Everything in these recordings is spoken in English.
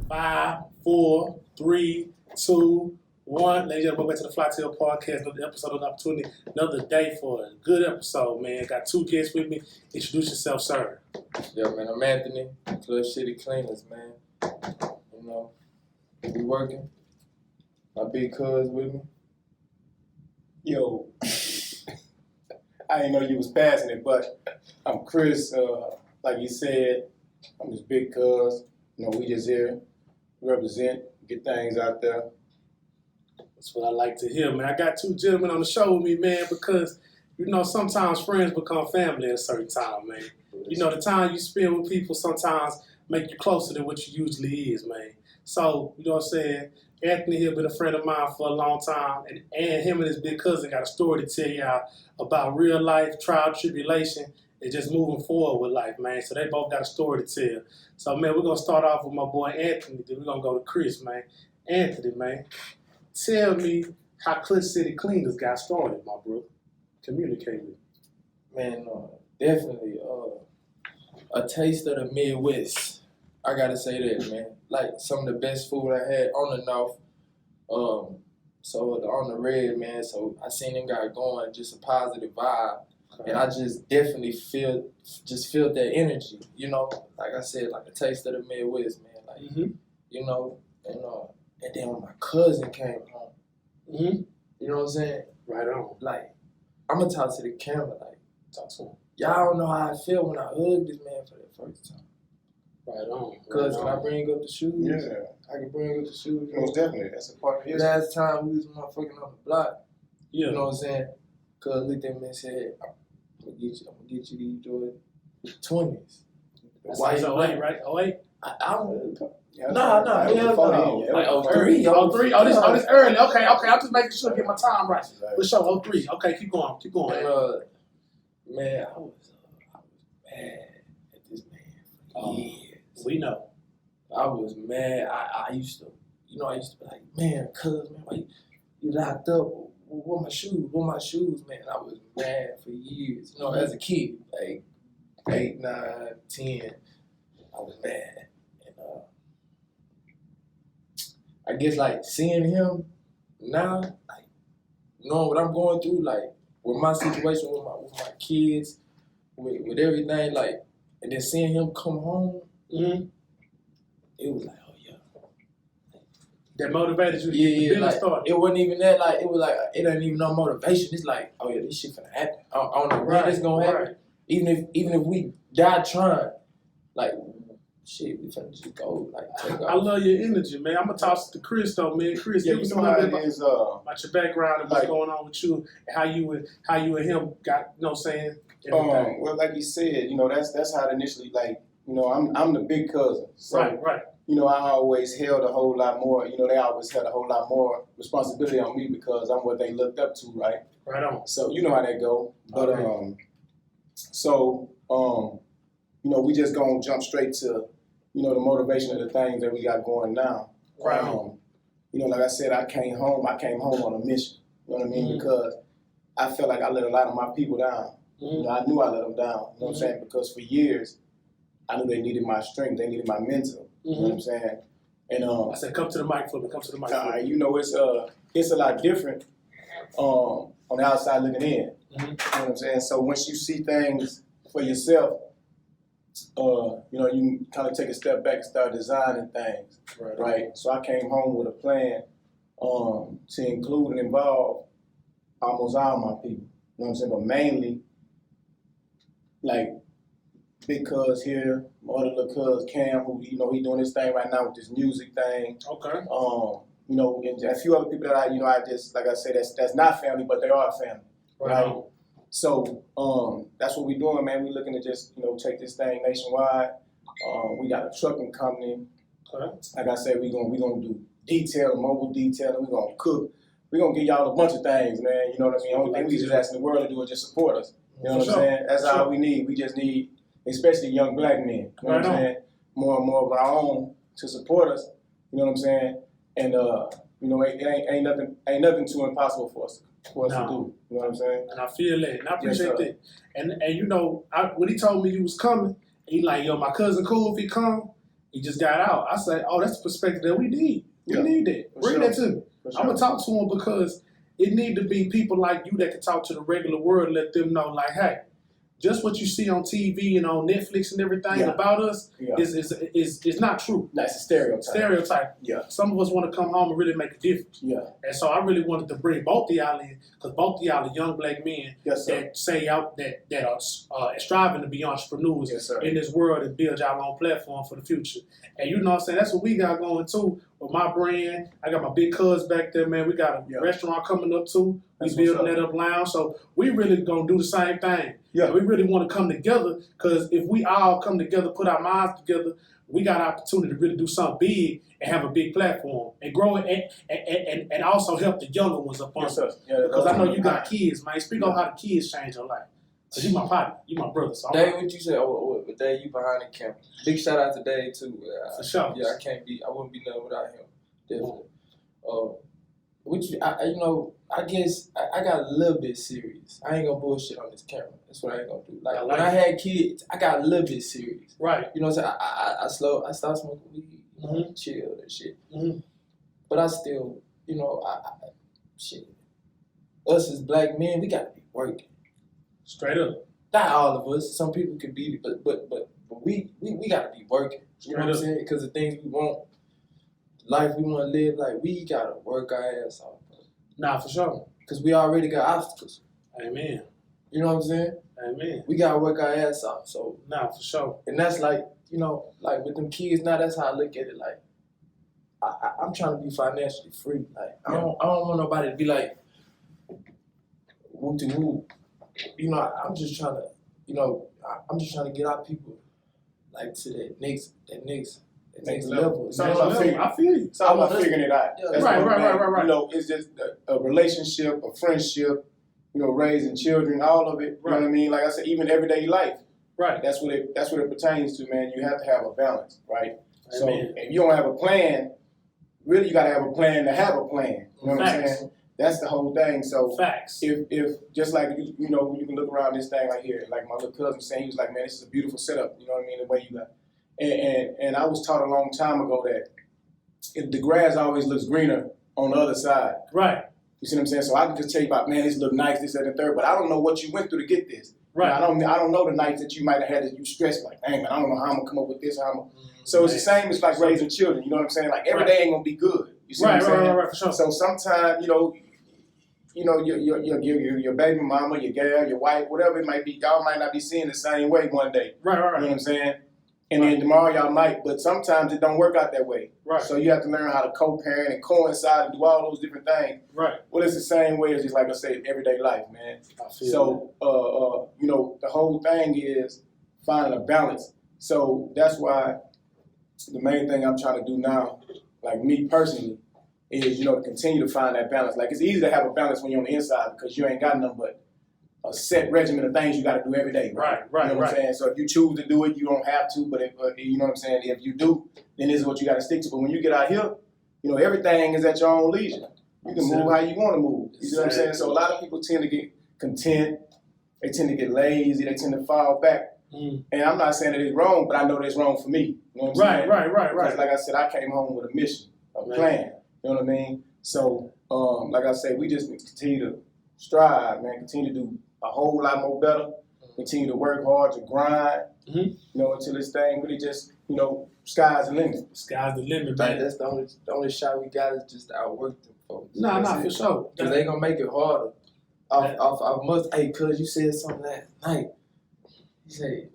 Five, 4, 3, 2, 1. Ladies and gentlemen, welcome back to the Flytill Podcast. Another episode of opportunity. Another day for a good episode, man. Got two guests with me. Introduce yourself, sir. Yeah, man, I'm Anthony, Club City Cleaners, man. You know, we working. My big cuz with me. Yo, I didn't know you was passing it, but I'm Chris. Like you said, I'm his big cuz. You know, we just here, represent, get things out there. That's what I like to hear, man. I got two gentlemen on the show with me, man, because, you know, sometimes friends become family at a certain time, man. You know, the time you spend with people sometimes make you closer than what you usually is, man. So, you know what I'm saying? Anthony here been a friend of mine for a long time, and him and his big cousin got a story to tell y'all about real life, trial, tribulation, and just moving forward with life, man. So they both got a story to tell. So, man, we're going to start off with my boy Anthony, then we're going to go to Chris, man. Anthony, man, tell me how Club City Cleaners got started, my bro. Communicate with me. Man, definitely a taste of the Midwest. I gotta say that, man. Like some of the best food I had on the North. So on the Red, man. So I seen them guys going, just a positive vibe. And I just definitely feel that energy, you know. Like I said, like a taste of the Midwest, man. Like, you know, and then when my cousin came home, you know what I'm saying? Right on. Like, I'm gonna talk to the camera, like, Talk to him. y'all don't know how I feel when I hugged this man for that first time. Right on. Cause can I bring up the shoes? Yeah, I can bring up the shoes. most definitely. That's a part of history. Last time we was motherfucking on the block, Yeah. you know what I'm saying? Cause looked at me and said, I'm gonna get you these Jordan 20s. Why is 08, right? 08? I don't know. Yeah, No, that was hell before no. then, yeah. Like 03. Oh, this early. Okay. I'm just making sure I get my time right. Right. For sure, 03. Okay, keep going. And, man, I was mad at this man for years. We know. I was mad. I used to be like, man, cuz, man, why you locked up? Where my shoes, man? I was mad for years. You know, as a kid, like 8, 9, 10, I was mad. And I guess like seeing him now, like knowing what I'm going through, like with my situation with my kids, with everything, like, and then seeing him come home, it was like, oh yeah. That motivated you to Yeah, get the like, business started. it wasn't even that, like, it was like, it ain't even no motivation. It's like, oh yeah, this shit finna happen. I don't know when it's gonna happen. Right. Even if we die trying, like, shit, we finna just go, like, take I off. love your energy, man. I'm gonna toss it to Chris though, man. Chris, Yeah, give you us a know little how bit it about, is. about your background and what's like- going on with you, and how you and him got, you know what I'm saying? Everything. Well, like you said, you know, that's how it initially, like, you know, I'm the big cousin. So, Right. you know, I always held a whole lot more, you know, they always had a whole lot more responsibility on me because I'm what they looked up to, right? Right on. So, you know how that go. But, Okay. you know, we just gonna jump straight to, you know, the motivation of the things that we got going now. Right. You know, like I said, I came home on a mission. You know what I mean? Mhm. Because I felt like I let a lot of my people down. You know, I knew I let them down. You know what I'm saying? Because for years, I knew they needed my strength. They needed my mental. You know what I'm saying? And I said, come to the mic for me. Come to the mic for me. you know, it's a lot different on the outside looking in. You know what I'm saying? So once you see things for yourself, you know, you can kind of take a step back and start designing things. Right. So I came home with a plan to include and involve almost all my people. You know what I'm saying? But mainly, like, big cuz here, my other little cuz Cam, who, you know, he doing this thing right now with this music thing. Okay. You know, and a few other people that I just, like I said, that's not family, but they are family. Right. So that's what we're doing, man. We're looking to just, you know, take this thing nationwide. We got a trucking company. Okay. Like I said, we're gonna do mobile detailing. We're gonna cook we're gonna give y'all a bunch of things, man. You know what I mean? Only thing we just asking the world to do is just support us. You know what I'm saying? That's all we need. We just need, especially young black men. You know what I'm saying? More and more of our own to support us. You know what I'm saying? And you know, it ain't nothing too impossible for us to do. You know what I'm saying? And I feel that, and I appreciate that. And you know, when he told me he was coming, he like, yo, my cousin cool if he come. He just got out. I said, oh, that's the perspective that we need. We need that. Bring that to me. I'm gonna talk to him because it need to be people like you that can talk to the regular world, let them know, like, hey, just what you see on TV and on Netflix and everything about us is not true. That's a stereotype. Yeah. Some of us want to come home and really make a difference. Yeah. And so I really wanted to bring both of y'all in, because both of y'all are young black men that say out that are striving to be entrepreneurs in this world and build y'all own platform for the future. And you know what I'm saying? That's what we got going too with my brand. I got my big cuz back there, man. We got a restaurant coming up too. We building that up lounge. So we really gonna do the same thing. Yeah. And we really want to come together, because if we all come together, put our minds together, we got an opportunity to really do something big and have a big platform and grow it and also help the younger ones up on us. Because I know you got kids, man. Speak on how the kids change your life. Cause you my partner, you my brother. So Dave, what you said? Oh, Dave, you behind the camera. Big shout out to Dave too. For sure. Yeah, I wouldn't be nothing without him. Definitely. I guess I got a little bit serious. I ain't gonna bullshit on this camera. That's what I ain't gonna do. Like when I had kids, I got a little bit serious. Right. You know what I'm saying? I stopped smoking weed, chill and shit. But I still, you know, shit. Us as black men, we gotta be working. Straight up. Not all of us. Some people can be, but we gotta be working. You know what I'm saying? Because the things we want, life we want to live, like we gotta work our ass off. Nah, for sure. Because we already got obstacles. Amen. You know what I'm saying? Amen. We gotta work our ass off. So nah, for sure. And that's like, you know, like with them kids now, that's how I look at it. Like I'm trying to be financially free. Like I don't want nobody to be like whoop de whoop. You know, I'm just trying to get our people like to that next level. I feel you. It's all about figuring it out. Yeah. Right. You know, it's just a relationship, a friendship, you know, raising children, all of it. You know what I mean? Like I said, even everyday life. Right. That's what it pertains to, man. You have to have a balance, right? Amen. So if you don't have a plan, really you gotta have a plan to have a plan. You know what I'm saying? That's the whole thing. So facts. If just like you know, you can look around this thing right here, like my little cousin was saying, he was like, man, this is a beautiful setup. You know what I mean? The way you got. And I was taught a long time ago that the grass always looks greener on the other side. Right. You see what I'm saying? So I can just tell you about, man, this look nice, this, that, and the third, but I don't know what you went through to get this. Right. I don't know the nights that you might have had that you stressed, like, dang, man, I don't know how I'm gonna come up with this. So it's the same as like raising children. You know what I'm saying? Like every day ain't gonna be good. You see what I'm saying? Right, for sure. So sometimes, you know, your baby mama, your gal, your wife, whatever it might be, y'all might not be seeing the same way one day. Right. You know what I'm saying? And then tomorrow y'all might, but sometimes it don't work out that way. Right. So you have to learn how to co-parent and coincide and do all those different things. Right. Well, it's the same way as just like I said, everyday life, man. So, you know, the whole thing is finding a balance. So that's why the main thing I'm trying to do now, like me personally, is, you know, to continue to find that balance. Like it's easy to have a balance when you're on the inside because you ain't got nothing but a set regimen of things you got to do every day. Right. You know what I'm saying? So if you choose to do it, you don't have to. But if, you know what I'm saying? If you do, then this is what you got to stick to. But when you get out here, you know, everything is at your own leisure. You can move how you want to move. You see what I'm saying? So a lot of people tend to get content. They tend to get lazy. They tend to fall back. And I'm not saying that it's wrong, but I know that it's wrong for me. You know what I'm saying? Right. Because like I said, I came home with a mission, a plan. You know what I mean? So, like I said, we just need to continue to strive, man. Continue to do a whole lot more better. Continue to work hard, to grind, you know, until this thing really just, you know, sky's the limit. Sky's the limit, man. That's the only shot we got is just to outwork them folks. Nah, for sure. Because they gonna make it harder. Hey, cuz you said something last night. You say,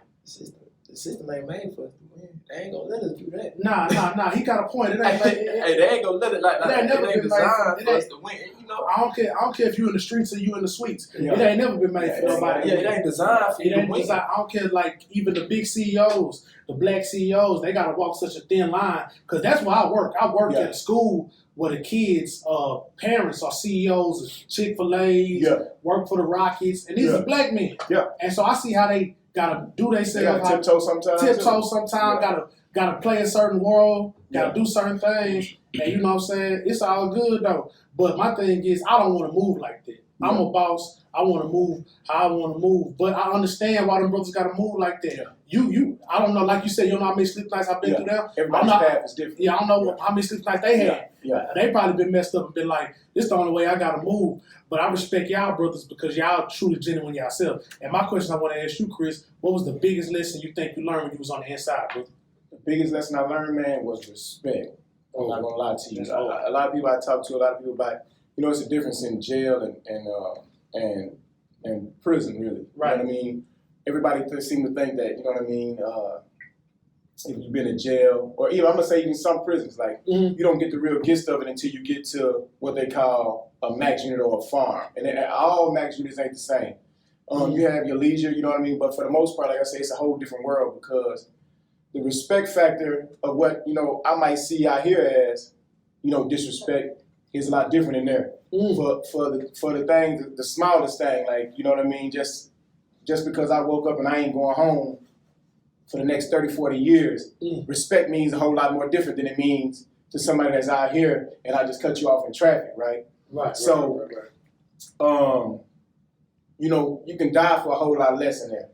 the system ain't made for us to win. They ain't gonna let us do that. Nah. He got a point. It ain't they ain't gonna let it like that. It ain't designed for us to win. You know, I don't care if you in the streets or you in the suites. Yeah. It ain't never been made for nobody. Yeah, it ain't designed for you to win. I don't care, like even the big CEOs, the black CEOs, they gotta walk such a thin line. Cause that's where I work. I work at a school where the kids, parents are CEOs of Chick-fil-A's, work for the Rockets, and these are black men. Yeah. And so I see how they gotta do themselves. They gotta tiptoe sometimes. Gotta play a certain world, gotta do certain things. And you know what I'm saying? It's all good though. But my thing is, I don't want to move like that. Yeah. I'm a boss. I want to move how I want to move. But I understand why them brothers got to move like that. Yeah. I don't know, like you said, you don't know how many sleep nights I've been through them. Everybody's path is different. Yeah, I don't know how many sleep nights they had. Yeah. They probably been messed up and been like, this is the only way I got to move. But I respect y'all brothers because y'all truly genuine yourself. And my question I want to ask you, Chris, what was the biggest lesson you think you learned when you was on the inside, bro? The biggest lesson I learned, man, was respect. I'm not gonna lie to you. A lot of people I talk to, a lot of people about, it's a difference in jail and prison, really. Right. You know what I mean? Everybody seem to think that, you know what I mean, if you've been in jail, or even, I'm gonna say even some prisons, like, you don't get the real gist of it until you get to what they call a max unit or a farm. And all max units ain't the same. You have your leisure, you know what I mean? But for the most part, like I say, it's a whole different world because the respect factor of what, I might see out here as, disrespect is a lot different in there. For the thing, the smallest thing, like, you know what I mean? Just because I woke up and I ain't going home for the next 30, 40 years, respect means a whole lot more different than it means to somebody that's out here and I just cut you off in traffic, right? Right. So, you can die for a whole lot less in there.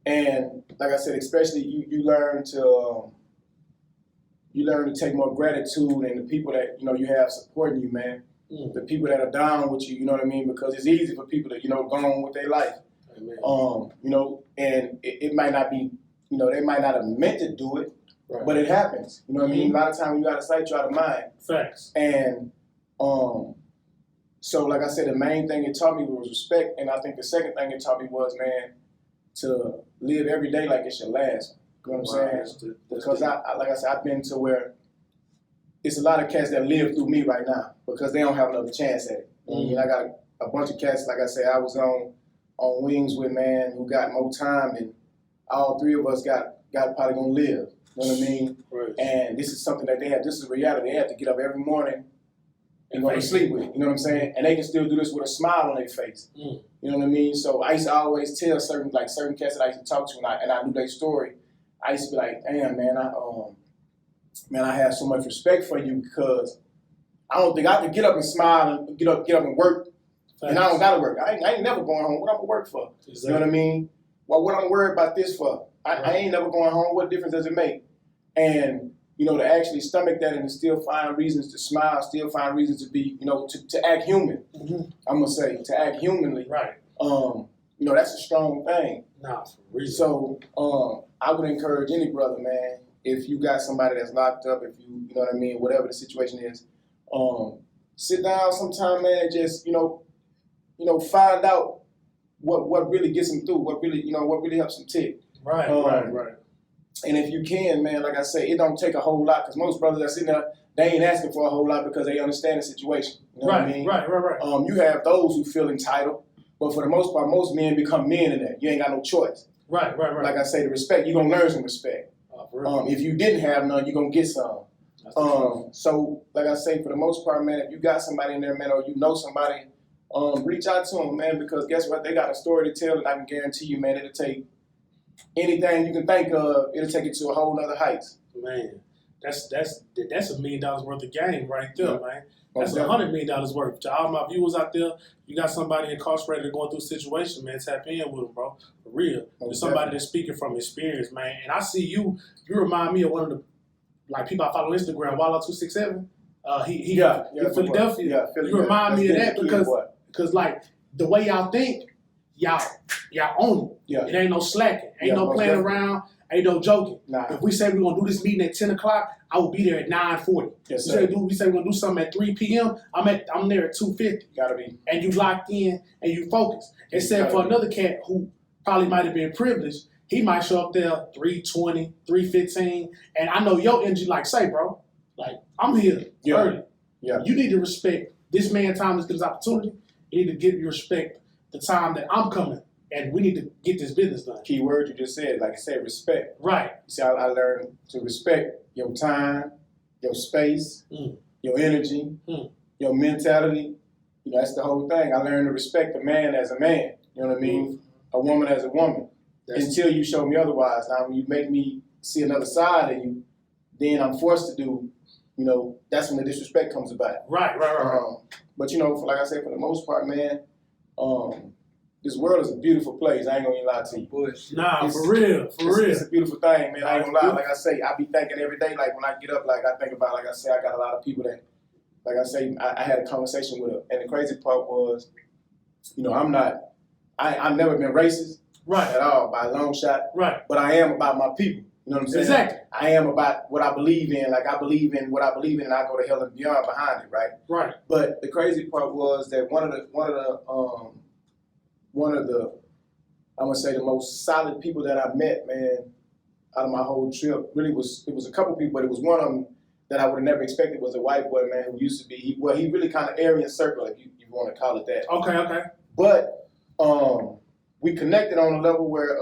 And like I said, especially you learn to take more gratitude in the people that you have supporting you, man. The people that are down with you, you know what I mean? Because it's easy for people to go on with their life. Amen. And it might not be, they might not have meant to do it, but it happens. You know what I mean? A lot of times you out of sight, you out of mind. Facts. And so like I said, the main thing it taught me was respect, and I think the second thing it taught me was, man, to live every day like it's your last. You know what I'm saying? Because like I said, I've been to where it's a lot of cats that live through me right now because they don't have another chance at it. I mean, I got a bunch of cats, like I said, I was on wings with, man, who got more time, and all three of us got probably gonna live. You know what I mean? Right. And this is something that they have. This is reality. They have to get up every morning and go to sleep with. You know what I'm saying? And they can still do this with a smile on their face. You know what I mean? So I used to always tell certain cats that I used to talk to, and I knew their story. I used to be like, damn, man, I have so much respect for you because I don't think I could get up and smile and get up and work. Thanks. And I don't gotta work. I ain't never going home. What I'm gonna work for? Exactly. You know what I mean? Well, what I'm worried about this for? I ain't never going home. What difference does it make? And to actually stomach that and to still find reasons to smile, still find reasons to be, to act human. I'm gonna say to act humanly. Right. That's a strong thing. Nah, for real. So I would encourage any brother, man, if you got somebody that's locked up, if you know what I mean, whatever the situation is, sit down sometime, man, and just find out what really gets them through, what really helps them tick. Right. And if you can, man, like I say, it don't take a whole lot because most brothers that sitting there, they ain't asking for a whole lot because they understand the situation. You know what I mean? Right. You have those who feel entitled, but for the most part, most men become men in that. You ain't got no choice. Right. Like I say, the respect, you're gonna learn some respect. If you didn't have none, you're gonna get some. So, like I say, for the most part, man, if you got somebody in there, man, or you know somebody, reach out to them, man, because guess what? They got a story to tell, and I can guarantee you, man, it'll take anything you can think of, it'll take it to a whole nother heights. Man, that's $1 million worth of game right there, man. That's $100 million worth. To all my viewers out there, you got somebody incarcerated going through a situation, man, tap in with them, bro. For real. There's somebody that's speaking from experience, man. And I see you remind me of one of the people I follow on Instagram, Walla267. He in Philadelphia. Yeah, you remind me of that because like the way y'all think, y'all own it. Yeah. It ain't no slacking. Ain't no playing around. Ain't no joking. Nah. If we say we're going to do this meeting at 10 o'clock, I will be there at 9:40. Yes, we say we're going to do something at 3 p.m., I'm there at 2:50. Gotta be. And you locked in and you focused. Except for another cat who probably might have been privileged, he might show up there 3:20, 3:15, and I know your energy like, say, bro, like, I'm here early. Yeah. You need to respect this man's time, this opportunity. You need to give you respect the time that I'm coming. And we need to get this business done. Key word you just said, like I said, respect. Right. See, I learned to respect your time, your space, your energy, your mentality. You know, that's the whole thing. I learned to respect a man as a man. You know what I mean? A woman as a woman. Until you show me otherwise. Now, when you make me see another side of you, then I'm forced to do, you know, that's when the disrespect comes about. Right. But, you know, like I said, for the most part, man, this world is a beautiful place. I ain't gonna even lie to you. Nah, for real. It's a beautiful thing, man. I ain't gonna lie. Like I say, I be thinking every day, like when I get up, like I think about, like I say, I got a lot of people that, like I say, I had a conversation with her. And the crazy part was, you know, I've never been racist. Right. At all, by a long shot. Right. But I am about my people. You know what I'm saying? Exactly. I am about what I believe in. Like I believe in what I believe in, and I go to hell and beyond behind it. Right. Right. But the crazy part was that one of the I'm gonna say the most solid people that I met, man, out of my whole trip, really it was a couple people, but it was one of them that I would have never expected was a white boy, man, who used to be he really kind of Aryan circle, if you want to call it that. Okay. But we connected on a level where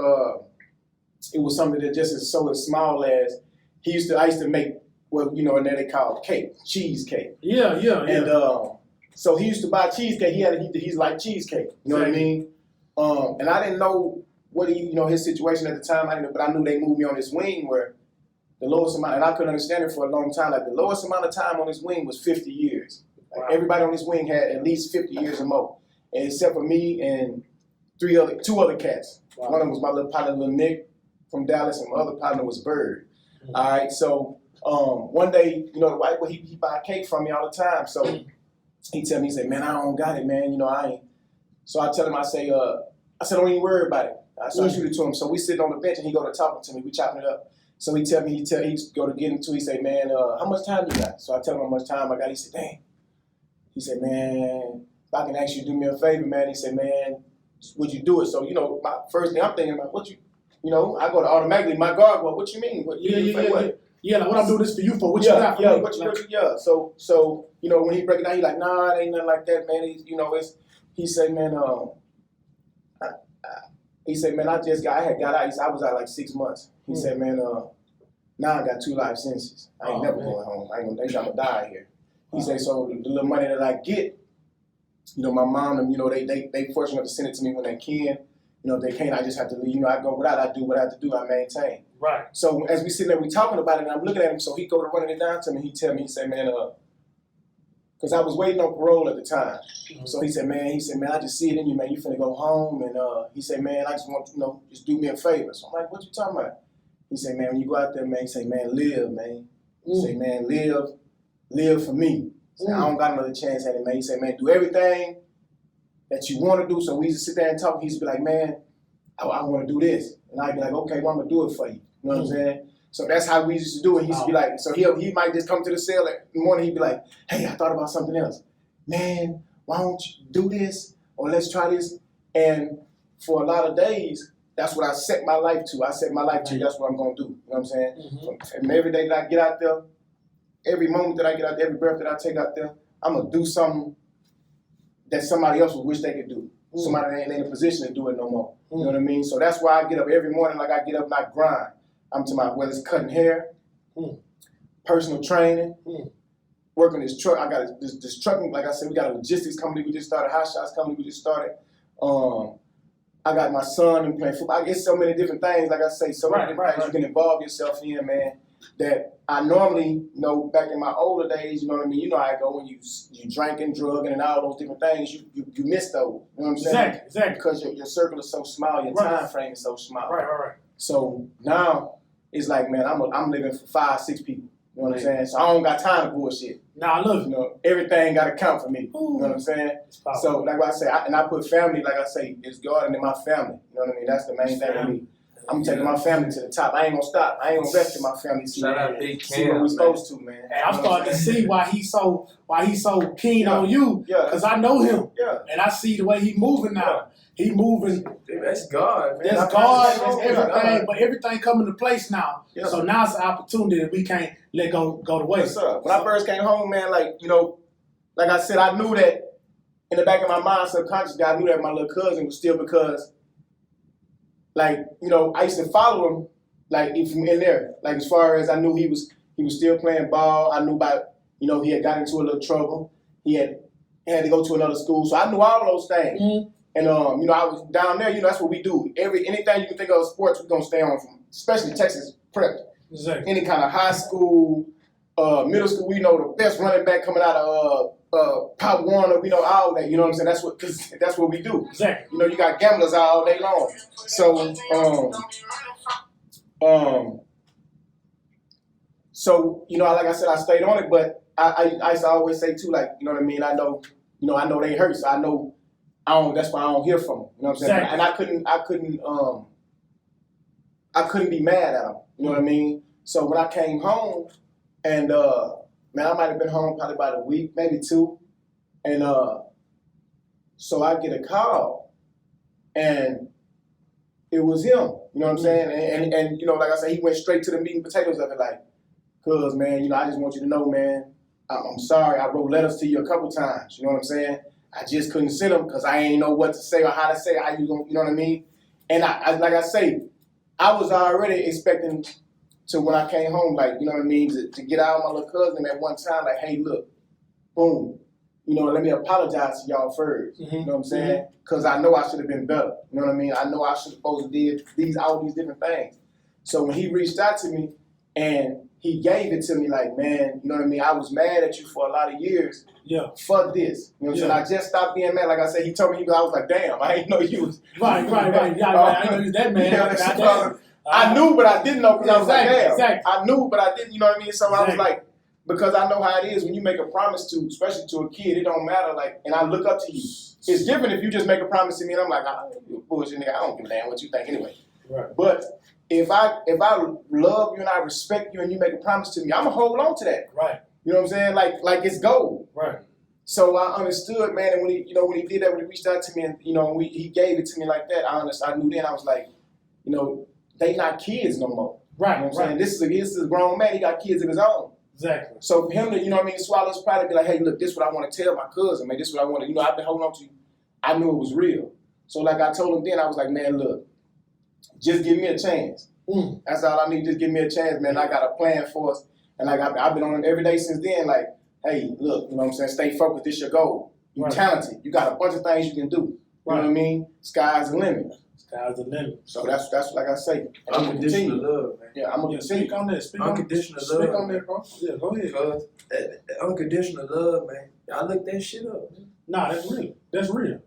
it was something that just is so as small as I used to make, well, you know, and then they call it cake, cheesecake. Yeah. And so he used to buy cheesecake. He's like cheesecake. You know what I mean? And I didn't know his situation at the time. I didn't know, but I knew they moved me on this wing where the lowest amount, and I couldn't understand it for a long time. Like the lowest amount of time on this wing was 50 years. Like everybody on this wing had at least 50 years or more, and except for me and two other cats. Wow. One of them was my little partner, little Nick from Dallas, and my other partner was Bird. Mm-hmm. All right, so one day, you know, the white boy, he buy cake from me all the time. So he tell me, he said, man, I don't got it, man. You know, I ain't. So I tell him, I say, don't even worry about it. So I shoot it to him. So we sit on the bench and he go to talking to me. We chopping it up. So he tell me, he go to get into. He say, man, how much time you got? So I tell him how much time I got. He said, dang. He said, man, if I can ask you to do me a favor, man. He said, man, would you do it? So, you know, my first thing I'm thinking about, you know, I go to automatically, my guard, well, what you mean? What, Yeah, like what I'm doing this for you for? What you got for me? So, you know, when he break it down, he like, nah, it ain't nothing like that, man. He said, man, I just got out. He said, I was out like 6 months. He said, man, now I got 2 life sentences. I ain't never going home. They got to die here. He said, so the little money that I get, you know, my mom, them, you know, they fortunate enough to send it to me when they can. You know, if they can't, I just have to leave. You know, I go without, I do what I have to do, I maintain. Right. So as we sit there, we talking about it, and I'm looking at him, so he go to running it down to me, he tell me, he said, man, because I was waiting on parole at the time. Mm-hmm. So he said, man, I just see it in you, man, you finna go home, and he said, man, I just want, you know, just do me a favor. So I'm like, what you talking about? He said, man, when you go out there, man, he say, man, live, man. He say, man, live for me. Say, I don't got another chance at it, man. He said, man, do everything that you want to do. So we used to sit there and talk. He used to be like, man, I want to do this. And I'd be like, okay, well, I'm going to do it for you. You know what I'm saying? So that's how we used to do it. He used to be like, so he might just come to the cell in the morning. He'd be like, hey, I thought about something else. Man, why don't you do this? Or let's try this. And for a lot of days, that's what I set my life to. That's what I'm going to do. You know what I'm saying? Mm-hmm. And every day that I get out there, every moment that I get out there, every breath that I take out there, I'm going to do something that somebody else would wish they could do. Somebody that ain't in a position to do it no more. You know what I mean? So that's why I get up every morning, like I get up and I grind. I'm talking about whether it's cutting hair, personal training, working this truck. I got this trucking, like I said, we got a logistics company we just started, Hot Shots company we just started. I got my son and playing football. I get so many different things, like I say, so many different things you can involve yourself in, man, that I normally, you know, back in my older days, you know what I mean? You know how I go when you drinking, drugging, and all those different things, you miss those. You know what I'm saying? Exactly. Because your circle is so small, your time frame is so small. Right. So now it's like, man, I'm living for 5, 6 people. You know what I'm saying? So I don't got time to bullshit. Nah, I love it. You know, everything got to count for me. You know what I'm saying? So like what I say, I put family, like I say, it's God and then my family. You know what I mean? That's the main thing for me. I'm taking my family to the top. I ain't gonna stop. I ain't gonna rest in my family. See what we supposed to, man. And I'm starting to see why he's so keen on you. Yeah. Because I know him. Yeah. And I see the way he moving now. He moving. That's God, man. That's God. That's everything. But everything coming to place now. Yeah. So now it's an opportunity that we can't let go to waste. When I first came home, man, like, you know, like I said, I knew that in the back of my mind, subconsciously, I knew that my little cousin was still, because, like, you know, I used to follow him, like, from in there. Like, as far as I knew he was He was still playing ball. I knew about, he had got into a little trouble. He had to go to another school. So I knew all those things. Mm-hmm. And, I was down there, that's what we do. Anything you can think of sports, we're going to stay on from, especially Texas prep. Exactly. Any kind of high school, middle school, we know the best running back coming out of Pop Warner, all that, you know what I'm saying? That's what we do. Exactly. You got gamblers all day long. So, like I said, I stayed on it, but I used to always say too, like, you know what I mean? I know they hurt, so I know that's why I don't hear from them. You know what I'm saying? Exactly. And I couldn't be mad at them. You know what I mean? So when I came home, and man, I might have been home probably about a week, maybe 2, and so I get a call, and it was him. You know what I'm saying? And like I said, he went straight to the meat and potatoes of it, like, cuz man, I just want you to know, man, I'm sorry. I wrote letters to you a couple times. You know what I'm saying? I just couldn't send them because I ain't know what to say or how to say it. How you gonna, you know what I mean? And I like I say, I was already expecting to when I came home, like, you know what I mean, to get out of my little cousin at one time, like, hey, look, boom, let me apologize to y'all first. Mm-hmm. You know what I'm saying? Because I know I should have been better. You know what I mean? I know I should have supposed to did all these different things. So when he reached out to me and he gave it to me, like, man, you know what I mean? I was mad at you for a lot of years. Yeah. Fuck this. You know what I'm saying? I just stopped being mad. Like I said, he told me, I was like, damn, I ain't know you was. Right. Yeah, I know you that man. Yeah, I knew, but I didn't know because I was like, damn. Exactly. I knew, but I didn't, you know what I mean? So I was like, because I know how it is when you make a promise to, especially to a kid, it don't matter, like, and I look up to you. It's different if you just make a promise to me and I'm like, you a bullshit nigga, I don't give a damn what you think anyway. Right. But if I love you and I respect you and you make a promise to me, I'm gonna hold on to that. Right. You know what I'm saying? Like it's gold. Right. So I understood, man, and when he did that, when he reached out to me and, he gave it to me like that, I knew then, I was like, they not kids no more. Right. You know what I'm saying? This is a grown man, he got kids of his own. Exactly. So for him to, swallow his pride and be like, hey, look, this is what I want to tell my cousin, man, this is what I want to, I've been holding on to you. I knew it was real. So like I told him then, I was like, man, look, just give me a chance. That's all I need, just give me a chance, man. I got a plan for us. And like I've been on it every day since then, like, hey, look, you know what I'm saying, stay focused, this your goal. You're talented. You got a bunch of things you can do. You know what I mean? Sky's the limit. Sky's the limit. So that's like I say. Unconditional love, man. Yeah, I'm gonna continue. Speak on that. Unconditional love. Speak on that, bro. Yeah, go ahead. Because unconditional love, man. I look that shit up, man. Nah, that's real. That's real.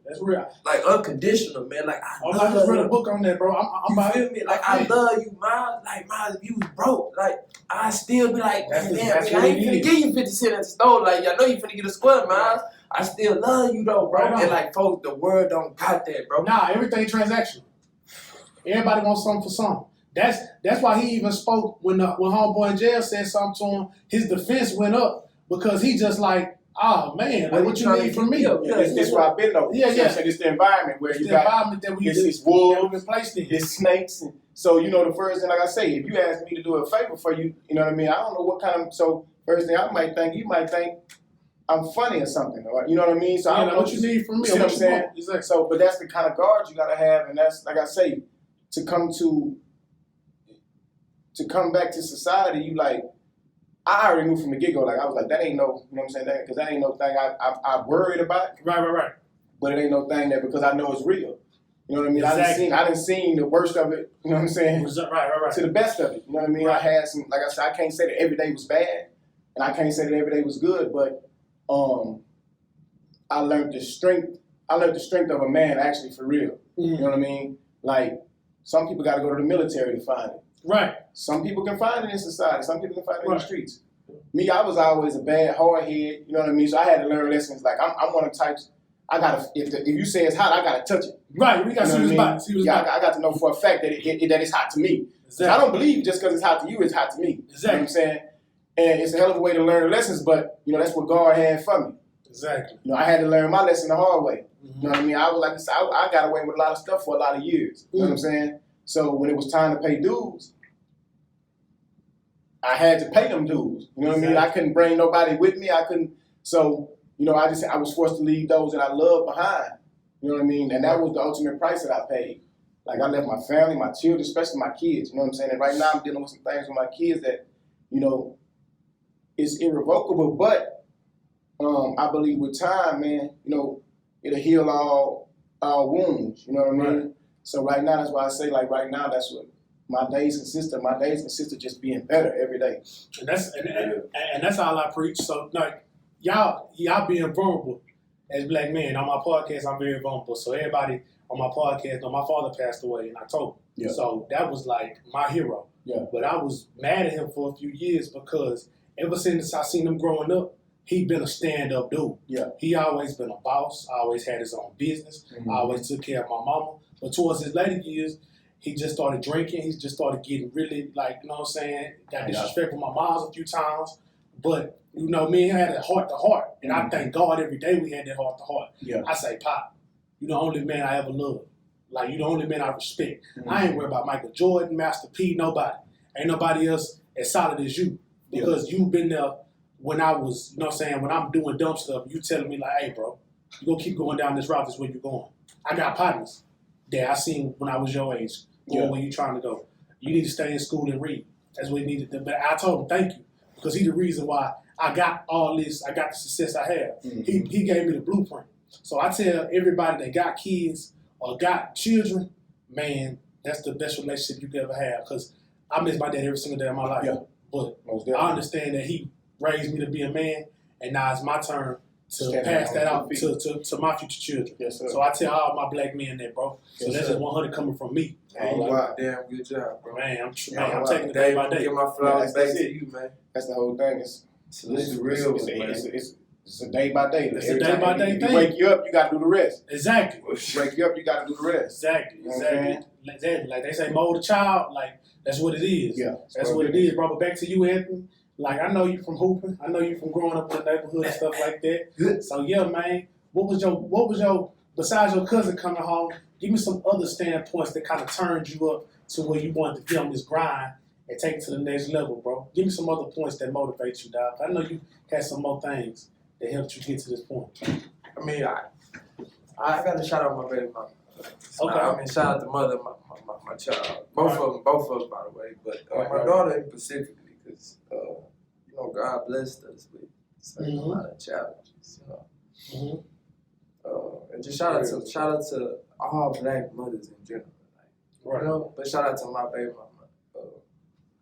Like unconditional, man. Like I just read a book on that, bro. I'm feel me? Like I love you, Miles. Like Miles, if you was broke, like I still be like, man, I ain't finna give you 50 cents at the store. Like I know you finna get a square, Miles. I still love you though, bro. Right. And like folks, the world don't got that, bro. Nah, everything transactional. Everybody wants something for something. That's why he even spoke when homeboy in jail said something to him. His defense went up because he just like, oh man, like, what you need from me? It's where I've been though. Yeah. It's the environment where you got. The environment that it's wolves, been placed in. It's snakes. And so the first thing, like I say, if you ask me to do a favor for you, you know what I mean. I don't know what kind of. So first thing you might think I'm funny or something, or you know what I mean. So I don't know what you need from me. You know what I'm saying? Exactly. So, but that's the kind of guard you gotta have, and that's like I say, to come back to society, you like. I already knew from the get-go, like, I was like, that ain't no, you know what I'm saying, because that ain't no thing I worried about. Right. But it ain't no thing that, because I know it's real. You know what I mean? Exactly. I done seen the worst of it, you know what I'm saying? Right. To the best of it, you know what I mean? Right. I had some, like I said, I can't say that every day was bad, and I can't say that every day was good, but I learned the strength of a man, actually, for real. You know what I mean? Like, some people got to go to the military to find it. Right. Some people can find it in society. Some people can find it in the streets. Me, I was always a bad, hard head. You know what I mean? So I had to learn lessons. Like I'm one of the types. I gotta if you say it's hot, I gotta touch it. Right. We gotta see what's hot. I got to know for a fact that that it's hot to me. Exactly. I don't believe just because it's hot to you, it's hot to me. Exactly. You know what I'm saying? And it's a hell of a way to learn lessons. But that's what God had for me. Exactly. I had to learn my lesson the hard way. Mm-hmm. You know what I mean? I was like I got away with a lot of stuff for a lot of years. You know what I'm saying? So when it was time to pay dues, I had to pay them dues. You know what I mean? I couldn't bring nobody with me. I couldn't. So, I was forced to leave those that I loved behind. You know what I mean? And that was the ultimate price that I paid. Like, I left my family, my children, especially my kids. You know what I'm saying? And right now I'm dealing with some things with my kids that, it's irrevocable, but I believe with time, man, it'll heal all wounds. You know what I mean? Right. So right now, that's why I say, like, right now, that's what my days consist of just being better every day. And that's all I preach. So like y'all being vulnerable as black men. On my podcast, I'm very vulnerable. So everybody on my podcast, my father passed away in October. Yeah. So that was like my hero. Yeah. But I was mad at him for a few years because ever since I seen him growing up, he been a stand-up dude. Yeah. He always been a boss, always had his own business, always took care of my mama. But towards his later years, he just started drinking. He just started getting really, like, you know what I'm saying, got disrespectful with my moms a few times. But, me and him had a heart-to-heart. And I thank God every day we had that heart-to-heart. Yeah. I say, Pop, you the only man I ever loved. Like, you the only man I respect. I ain't worried about Michael Jordan, Master P, nobody. Ain't nobody else as solid as you. Because you've been there when I was, when I'm doing dumb stuff, you telling me, like, hey, bro, you gonna keep going down this route, this is where you're going. I got partners that I seen when I was your age, going where you trying to go. You need to stay in school and read. That's what he needed to do. But I told him thank you, because he's the reason why I got all this, I got the success I have. He gave me the blueprint. So I tell everybody that got kids or got children, man, that's the best relationship you could ever have, because I miss my dad every single day of my life. Yeah. But I understand that he raised me to be a man, and now it's my turn to pass that out to my future children. Yes, sir. So I tell all my black men that, bro. So that's just 100 coming from me. Man, you got a damn good job, bro. Man, I'm taking it day by day. Give my flowers back to you, man. That's the whole thing. It's a day by day. It's a day by day thing. You wake you up, you got to do the rest. Exactly. Wake you up, you got to do the rest. Exactly. Like they say, mold a child. Like that's what it is. Yeah. That's what it is, bro. But back to you, Anthony. Like, I know you from hooping. I know you from growing up in the neighborhood and stuff like that. So, yeah, man, what was your, besides your cousin coming home, give me some other standpoints that kind of turned you up to where you wanted to get on this grind and take it to the next level, bro. Give me some other points that motivate you, dog. I know you had some more things that helped you get to this point. I mean, I got to shout out my baby mama. Okay. I mean, shout out to mother, my child. Both of them, by the way. But my daughter specifically, because, God blessed us with a lot of challenges, and just shout out to all black mothers in general. Like, but shout out to my baby mama,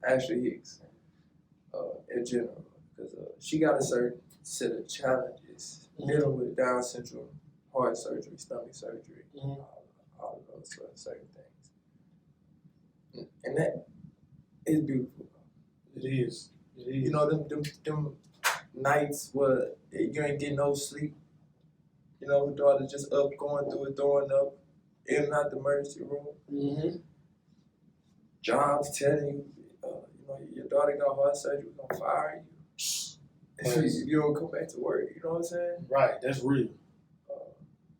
Ashley Hicks, in general, because she got a certain set of challenges dealing with Down syndrome, heart surgery, stomach surgery, all of those certain things. And that is beautiful. It is. You know, them nights where you ain't getting no sleep. Daughter just up, going through it, throwing up, in and out the emergency room. Jobs telling you, your daughter got heart surgery, we're gonna fire you. You don't come back to work. You know what I'm saying? Right. That's real.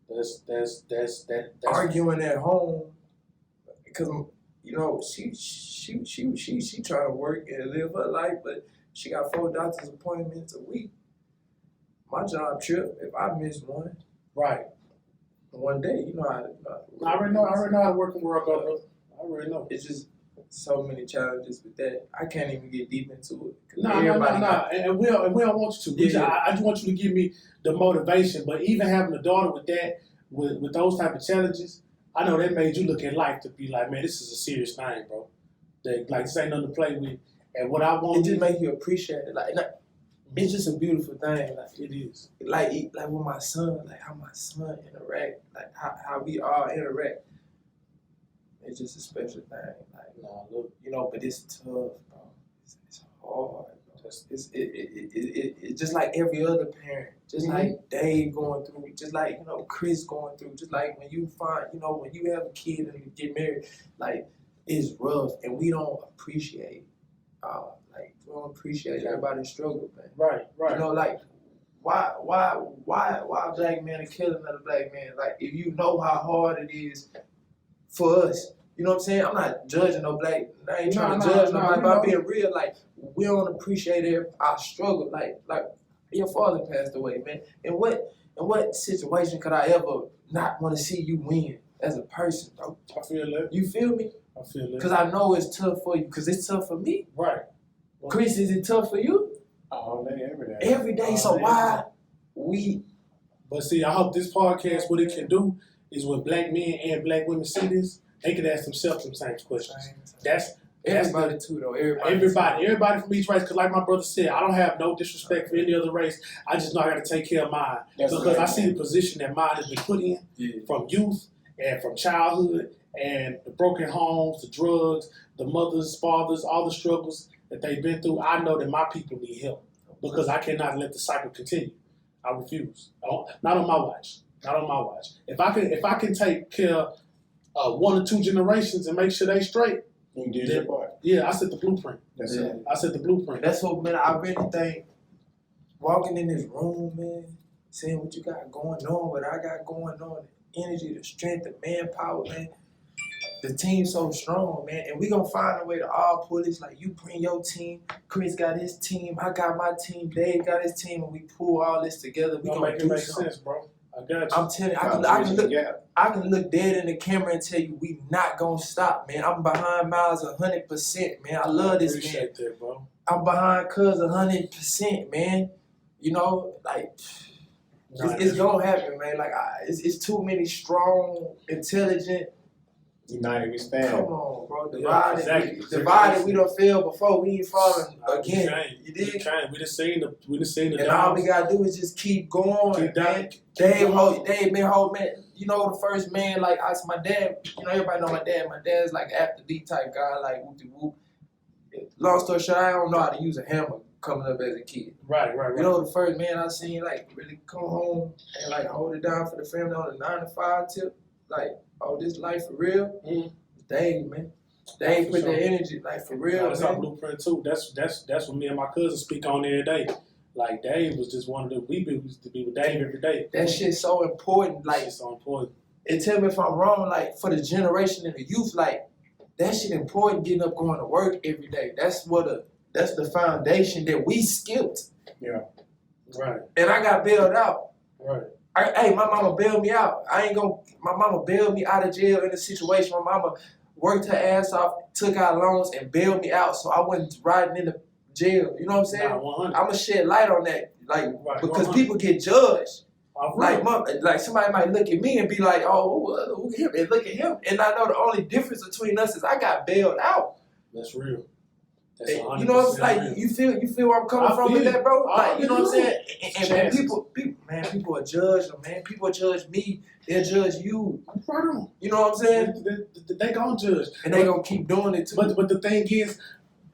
That's arguing at home because she trying to work and live her life, but she got 4 doctor's appointments a week. My job trip, if I miss one, one day, I already know how the working world goes, bro. I already know. It's just so many challenges with that. I can't even get deep into it. No. And we don't want you to. Yeah. I just want you to give me the motivation. But even having a daughter with that, with those type of challenges, I know that made you look at life to be like, man, this is a serious thing, bro. That, like, this ain't nothing to play with. And what I want, it just make you appreciate it. Like, it's just a beautiful thing. Like, it is. Like with my son, like how my son interact, like how we all interact. It's just a special thing. Like, but it's tough, bro. It's hard. It's just like every other parent, just like Dave going through, just like Chris going through, just like when you find, when you have a kid and you get married, like it's rough and we don't appreciate, we don't appreciate everybody's struggle, man. Right. Like why a black man is killing another black man? Like if you know how hard it is for us. You know what I'm saying? I'm not judging no black. I ain't trying to judge nobody, but I'm being real. Like, we don't appreciate our struggle. Like your father passed away, man. In what situation could I ever not want to see you win as a person, bro? I feel that. You feel me? I feel that. Because I know it's tough for you. Because it's tough for me. Right. Chris, is it tough for you? All day, every day. Every day. So why we? But see, I hope this podcast, what it can do is when black men and black women see this, they can ask themselves some same questions. That's Everybody too, though. Everybody from each race. Because like my brother said, I don't have no disrespect for any other race. I just know I got to take care of mine. Because I see the position that mine has been put in from youth and from childhood and the broken homes, the drugs, the mothers, fathers, all the struggles that they've been through. I know that my people need help because I cannot let the cycle continue. I refuse. Not on my watch. Not on my watch. If I can take care of 1 or 2 generations and make sure they straight, you did your part. Yeah, I set the blueprint. That's it. I set the blueprint. That's what, man, I really think walking in this room, man, seeing what you got going on, what I got going on, the energy, the strength, the manpower, man. The team's so strong, man, and we gonna find a way to all pull this. Like, you bring your team, Chris got his team, I got my team, Dave got his team, and we pull all this together. We gonna make it make sense, bro. I got you. I'm telling you, I can look dead in the camera and tell you we not gonna stop, man. I'm behind Miles 100%, man. I love this man. That, bro. I'm behind Cuz 100%, man. You know, like it's gonna happen, man. Like it's too many strong, intelligent. United we stand. Come on, bro. Divided, we done failed before. We ain't falling again. You did. We just seen the. And all we gotta do is just keep going, man. Dave, man. You know, the first man, like my dad. You know, everybody know my dad. My dad's like after D type guy, like whoopty whoop. Long story short, I don't know how to use a hammer coming up as a kid. Right. You know, the first man I seen like really come home and like hold it down for the family on a 9 to 5 tip, like. Oh, this life for real? Dave, man. Dave put the energy, like for real. That's our blueprint too. That's what me and my cousin speak on every day. Like Dave was just one of the we used to be with Dave every day. That shit's so important. Like it's so important. And tell me if I'm wrong. Like for the generation and the youth, like that shit important. Getting up, going to work every day. That's the foundation that we skipped. Yeah. Right. And I got bailed out. Right. Hey, my mama bailed me out. My mama bailed me out of jail in a situation. My mama worked her ass off, took out loans, and bailed me out. So I wasn't riding in the jail. You know what I'm saying? Nah, I'm gonna shed light on that, like because 100. people get judged. Right. Like somebody might look at me and be like, "Oh, look at him," and look at him. And I know the only difference between us is I got bailed out. That's real. That's you know what I'm saying? Like you feel where I'm coming from with that, bro? Like you know what I'm saying? And man, people are judge them, man. People judge me. They'll judge you. You know what I'm saying? They gonna judge, and they gonna keep doing it too. But the thing is,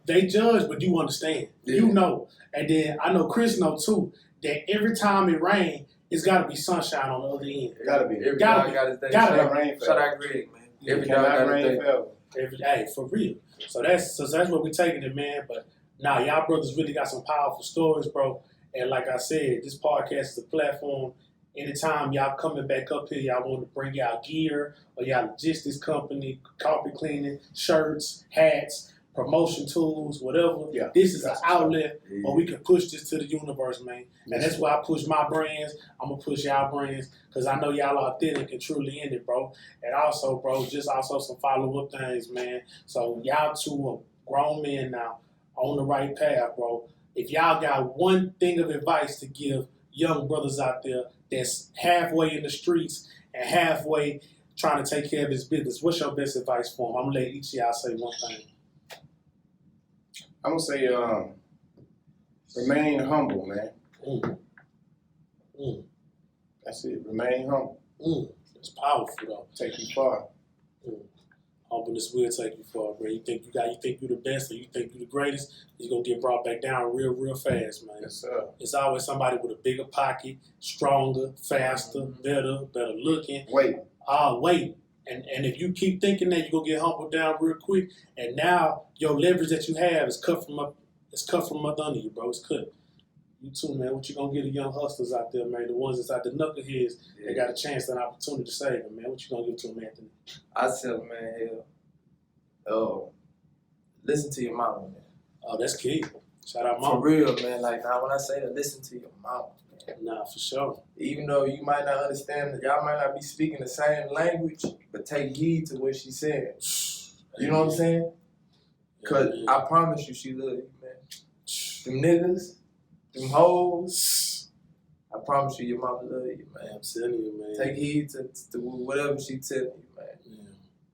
they judge, but you understand. Yeah. You know, and then I know Chris know too that every time it rains, it's gotta be sunshine on the other end. Gotta be. Every dog got his day. Shout out Greg, man. Every dog got his day. Hey, for real. So that's where we taking it, man. But nah, y'all brothers really got some powerful stories, bro. And like I said, this podcast is a platform. Anytime y'all coming back up here, y'all want to bring y'all gear or y'all logistics company, carpet cleaning, shirts, hats, promotion tools, whatever. Yeah, this is an outlet where we can push this to the universe, man. And that's why I push my brands. I'm going to push y'all brands because I know y'all are authentic and truly in it, bro. And also, bro, just also some follow-up things, man. So y'all two are grown men now on the right path, bro. If y'all got one thing of advice to give young brothers out there that's halfway in the streets and halfway trying to take care of his business, what's your best advice for them? I'm going to let each of y'all say one thing. I'm going to say remain humble, man. That's it. Remain humble. It's powerful, though. Take you far. Humbleness will take you far, bro. You think you're the best or you think you're the greatest, you're going to get brought back down real fast, man. Yes, sir. It's always somebody with a bigger pocket, stronger, faster, better looking. Wait. And if you keep thinking that, you're going to get humbled down real quick. And now your leverage that you have is cut from up under you, bro. It's cut. You too, man. What you going to get the young hustlers out there, man? The ones that's out the knuckleheads that got a chance and opportunity to save them, man. What you going to give to them, Anthony? I tell them, man, listen to your mama, man. Oh, that's key. Shout out, mama. For real, man. Like, now when I say that, listen to your mama. Nah, for sure. Even though you might not understand, y'all might not be speaking the same language, but take heed to what she said. You know what I'm saying? Because I promise you, she love you, man. Them niggas, them hoes. I promise you, your mama love you, man. I'm telling you, man. Take heed to whatever she telling you, man. Yeah.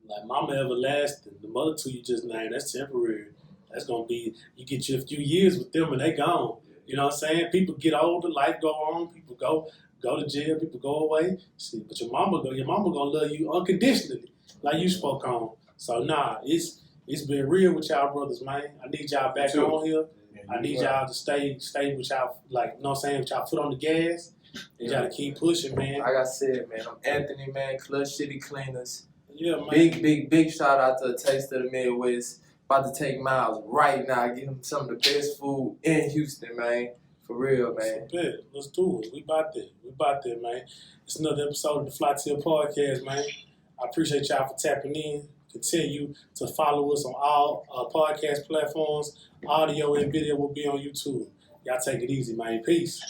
Like Mama Everlasting, the mother two you just named, that's temporary. That's gonna be, you get you a few years with them and they gone. You know what I'm saying? People get older, life go on, people go to jail, people go away. See, but your mama gonna love you unconditionally, like you spoke on. So nah, it's been real with y'all brothers, man. I need y'all back on here. I need y'all to stay with y'all, like, you know what I'm saying, with y'all foot on the gas. And y'all to keep pushing, man. Like I said, man, I'm Anthony, man, Clutch City Cleaners. Yeah, man. Big shout out to a Taste of the Midwest. About to take Miles right now. Get him some of the best food in Houston, man. For real, man. Let's do it. We about that, man. It's another episode of the Flytill Podcast, man. I appreciate y'all for tapping in. Continue to follow us on all podcast platforms. Audio and video will be on YouTube. Y'all take it easy, man. Peace.